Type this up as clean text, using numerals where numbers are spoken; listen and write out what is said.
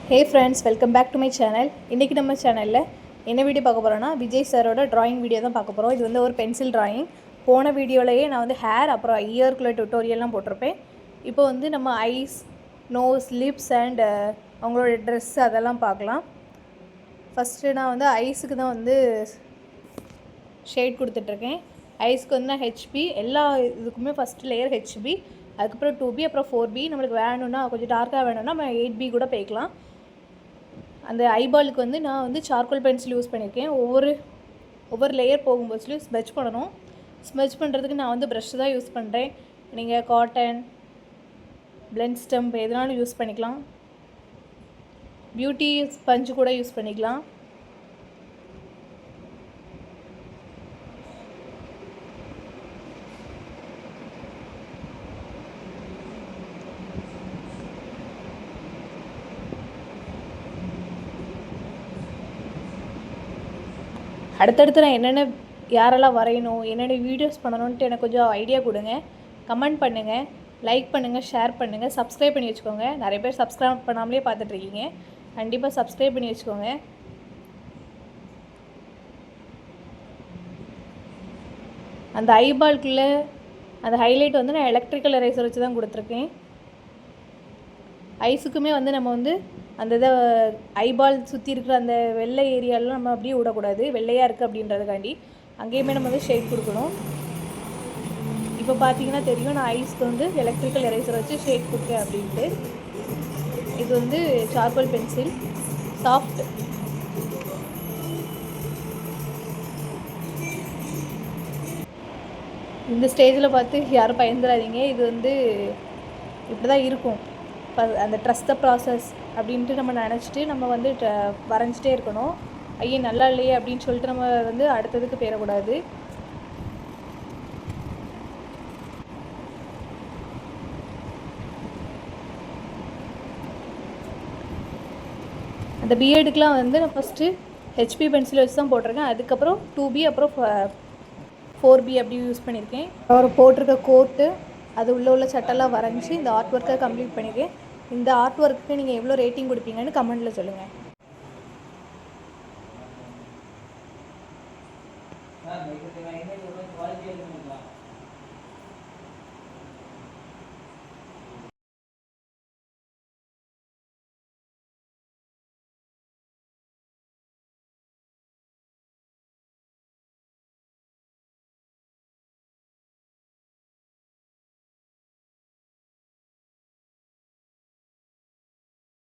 Hey friends, welcome back to my channel. இன்றைக்கி நம்ம சேனலில் என்ன வீடியோ பார்க்க போகிறோன்னா, விஜய் சாரோட ட்ராயிங் வீடியோ தான் பார்க்க போகிறோம். இது வந்து ஒரு பென்சில் ட்ராயிங். போன வீடியோலையே நான் வந்து ஹேர் அப்புறம் ஐயருக்குள்ள டுட்டோரியல்லாம் போட்டிருப்பேன். இப்போ வந்து நம்ம ஐஸ், நோஸ், லிப்ஸ் அண்ட் அவங்களோட ட்ரெஸ் அதெல்லாம் பார்க்கலாம். ஃபஸ்ட்டு நான் வந்து ஐஸுக்கு தான் வந்து ஷேட் கொடுத்துட்ருக்கேன். ஐஸ்க்கு வந்து நான் ஹெச்பி, எல்லா இதுக்குமே ஃபஸ்ட்டு லேயர் ஹெச்பி, அதுக்கப்புறம் 2B, அப்புறம் 4B. நம்மளுக்கு வேணும்னா கொஞ்சம் டார்க்காக வேணும்னா நம்ம 8B கூட போய்க்கலாம். அந்த ஐபாலுக்கு வந்து நான் வந்து சார்கோல் பென்சில் யூஸ் பண்ணியிருக்கேன். ஒவ்வொரு லேயர் போகும்போதுலையும் ஸ்மெச் பண்ணணும். ஸ்மெச் பண்ணுறதுக்கு நான் வந்து ப்ரஷ் தான் யூஸ் பண்ணுறேன். நீங்கள் காட்டன், பிளெண்ட் ஸ்டம்ப் எதுனாலும் யூஸ் பண்ணிக்கலாம். பியூட்டி ஸ்பஞ்சு கூட யூஸ் பண்ணிக்கலாம். அடுத்தடுத்து நான் என்னென்ன யாரெல்லாம் வரையணும், என்னென்ன வீடியோஸ் பண்ணணுன்ட்டு எனக்கு கொஞ்சம் ஐடியா கொடுங்க. கமெண்ட் பண்ணுங்கள், லைக் பண்ணுங்கள், ஷேர் பண்ணுங்கள், சப்ஸ்கிரைப் பண்ணி வச்சுக்கோங்க. நிறைய பேர் சப்ஸ்கிரைப் பண்ணாமலே பார்த்துட்ருக்கீங்க. கண்டிப்பாக சப்ஸ்கிரைப் பண்ணி வச்சுக்கோங்க. அந்த ஐபால்குள்ளே அந்த ஹைலைட் வந்து நான் எலக்ட்ரிக்கல் எரேசர் வச்சு தான் கொடுத்துருக்கேன். ஐஸுக்குமே வந்து நம்ம வந்து அந்த இதை ஐபால் சுற்றி இருக்கிற அந்த வெள்ளை ஏரியாலாம் நம்ம அப்படியே விடக்கூடாது. வெள்ளையாக இருக்குது அப்படின்றதுக்காண்டி அங்கேயுமே நம்ம வந்து ஷேட் கொடுக்கணும். இப்போ பார்த்தீங்கன்னா தெரியும், நான் ஐஸ்க்கு வந்து எலக்ட்ரிக்கல் எரேசர் வச்சு ஷேட் கொடுத்தேன் அப்படின்ட்டு. இது வந்து சார்கோல் பென்சில், சாஃப்ட். இந்த ஸ்டேஜில் பார்த்து யாரும் பயந்துடாதீங்க. இது வந்து இப்படி தான் இருக்கும். அந்த ட்ரஸ்ட் த ப்ராசஸ் அப்படின்ட்டு நம்ம நினச்சிட்டு நம்ம வந்து வரைஞ்சிட்டே இருக்கணும். ஐயே நல்லா இல்லையே அப்படின்னு சொல்லிட்டு நம்ம வந்து அடுத்ததுக்கு போயிடக்கூடாது. அந்த பிஎட்டுக்கெலாம் வந்து நான் ஃபஸ்ட்டு ஹெச்பி பென்சில் வச்சு தான் போட்டிருக்கேன். அதுக்கப்புறம் 2B, அப்புறம் 4B அப்படி யூஸ் பண்ணியிருக்கேன். அவர் போட்டிருக்க கோட்டு, அது உள்ள சட்டெல்லாம் வரைஞ்சி இந்த ஆர்ட் ஒர்க்கை கம்ப்ளீட் பண்ணியிருக்கேன். இந்த ஆர்ட் ஒர்க்கு நீங்கள் எவ்வளோ ரேட்டிங் கொடுப்பீங்கன்னு கமெண்ட்டில் சொல்லுங்கள்.